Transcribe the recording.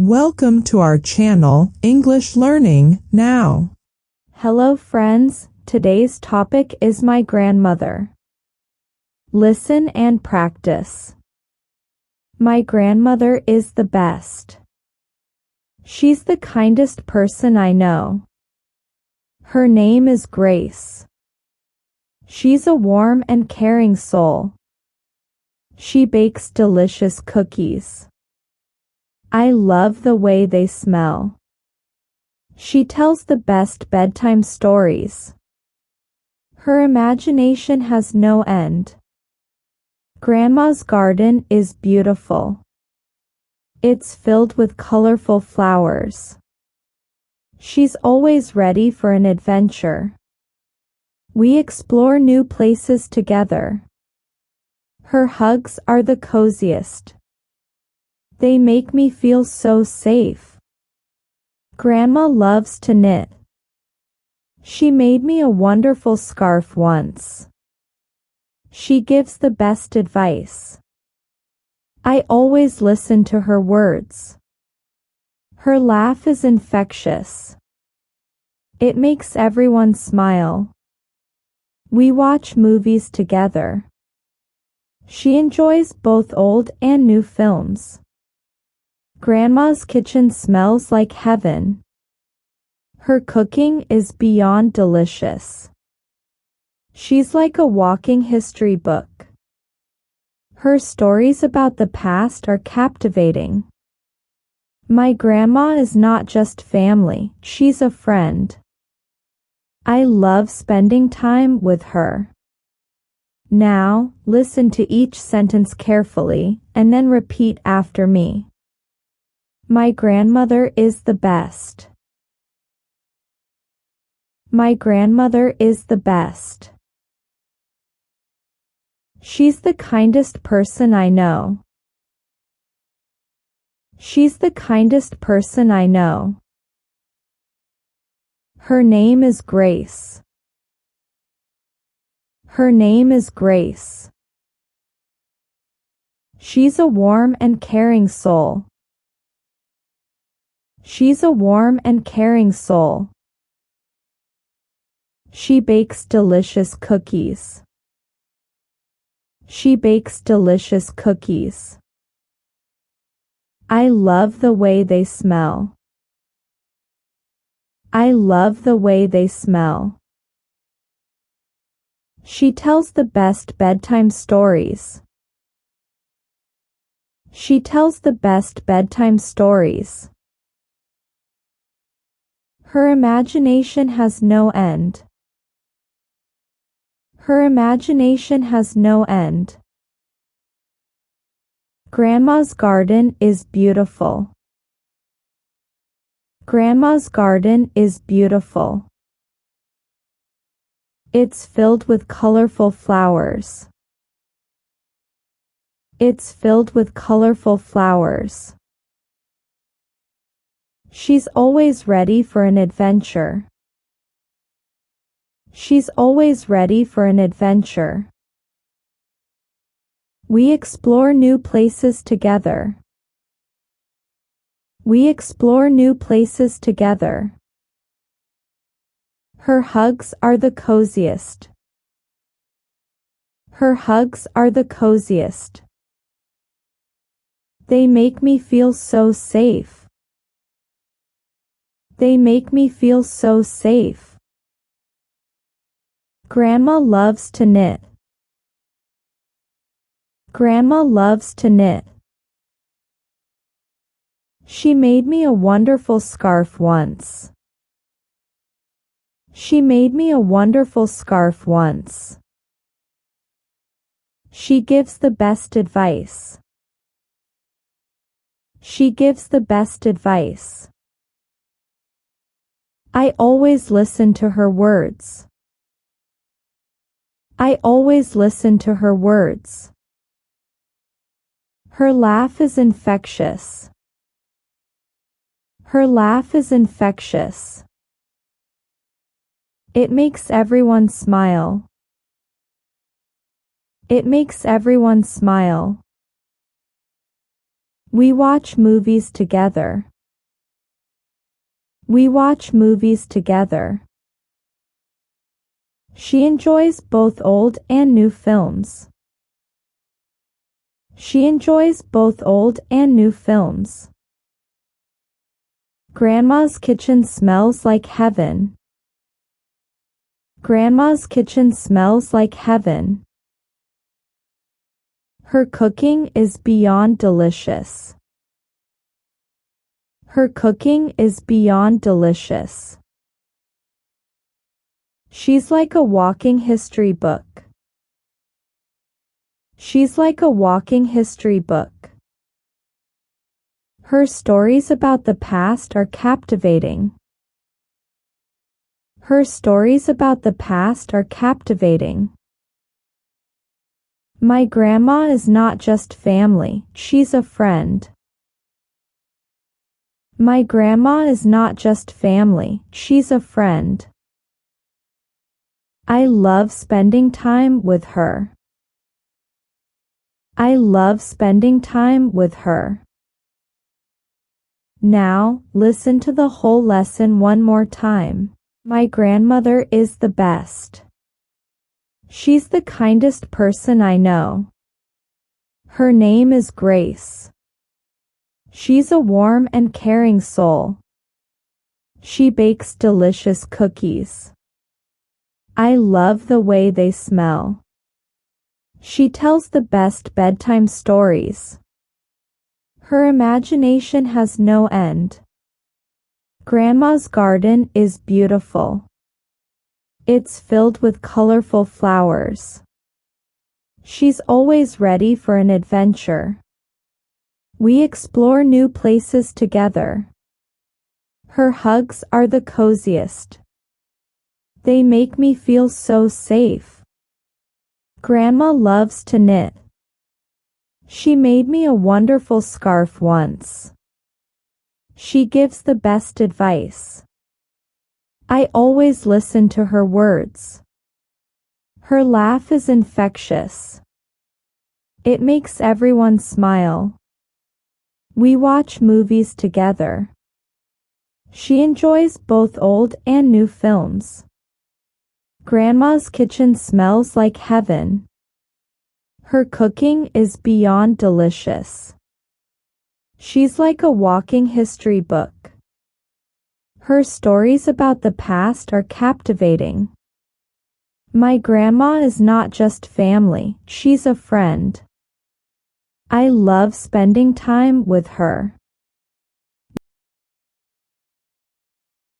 Welcome to our channel, English Learning Now. Hello friends, today's topic is my grandmother. Listen and practice. My grandmother is the best. She's the kindest person I know. Her name is Grace. She's a warm and caring soul. She bakes delicious cookies. I love the way they smell. She tells the best bedtime stories. Her imagination has no end. Grandma's garden is beautiful. It's filled with colorful flowers. She's always ready for an adventure. We explore new places together. Her hugs are the coziest. They make me feel so safe. Grandma loves to knit. She made me a wonderful scarf once. She gives the best advice. I always listen to her words. Her laugh is infectious. It makes everyone smile. We watch movies together. She enjoys both old and new films. Grandma's kitchen smells like heaven. Her cooking is beyond delicious. She's like a walking history book. Her stories about the past are captivating. My grandma is not just family, she's a friend. I love spending time with her. Now, listen to each sentence carefully, and then repeat after me. My grandmother is the best. My grandmother is the best. She's the kindest person I know. She's the kindest person I know. Her name is Grace. Her name is Grace. She's a warm and caring soul. She's a warm and caring soul. She bakes delicious cookies. She bakes delicious cookies. I love the way they smell. I love the way they smell. She tells the best bedtime stories. She tells the best bedtime stories. Her imagination has no end. Her imagination has no end. Grandma's garden is beautiful. Grandma's garden is beautiful. It's filled with colorful flowers. It's filled with colorful flowers. She's always ready for an adventure. She's always ready for an adventure. We explore new places together. We explore new places together. Her hugs are the coziest. Her hugs are the coziest. They make me feel so safe. They make me feel so safe. Grandma loves to knit. Grandma loves to knit. She made me a wonderful scarf once. She made me a wonderful scarf once. She gives the best advice. She gives the best advice. I always listen to her words. I always listen to her words. Her laugh is infectious. Her laugh is infectious. It makes everyone smile. It makes everyone smile. We watch movies together. We watch movies together. She enjoys both old and new films. She enjoys both old and new films. Grandma's kitchen smells like heaven. Grandma's kitchen smells like heaven. Her cooking is beyond delicious. Her cooking is beyond delicious. She's like a walking history book. She's like a walking history book. Her stories about the past are captivating. Her stories about the past are captivating. My grandma is not just family, she's a friend. My grandma is not just family, she's a friend. I love spending time with her. I love spending time with her. Now, listen to the whole lesson one more time. My grandmother is the best. She's the kindest person I know. Her name is Grace. She's a warm and caring soul. She bakes delicious cookies. I love the way they smell. She tells the best bedtime stories. Her imagination has no end. Grandma's garden is beautiful. It's filled with colorful flowers. She's always ready for an adventure. We explore new places together. Her hugs are the coziest. They make me feel so safe. Grandma loves to knit. She made me a wonderful scarf once. She gives the best advice. I always listen to her words. Her laugh is infectious. It makes everyone smile. We watch movies together. She enjoys both old and new films. Grandma's kitchen smells like heaven. Her cooking is beyond delicious. She's like a walking history book. Her stories about the past are captivating. My grandma is not just family, she's a friend. I love spending time with her.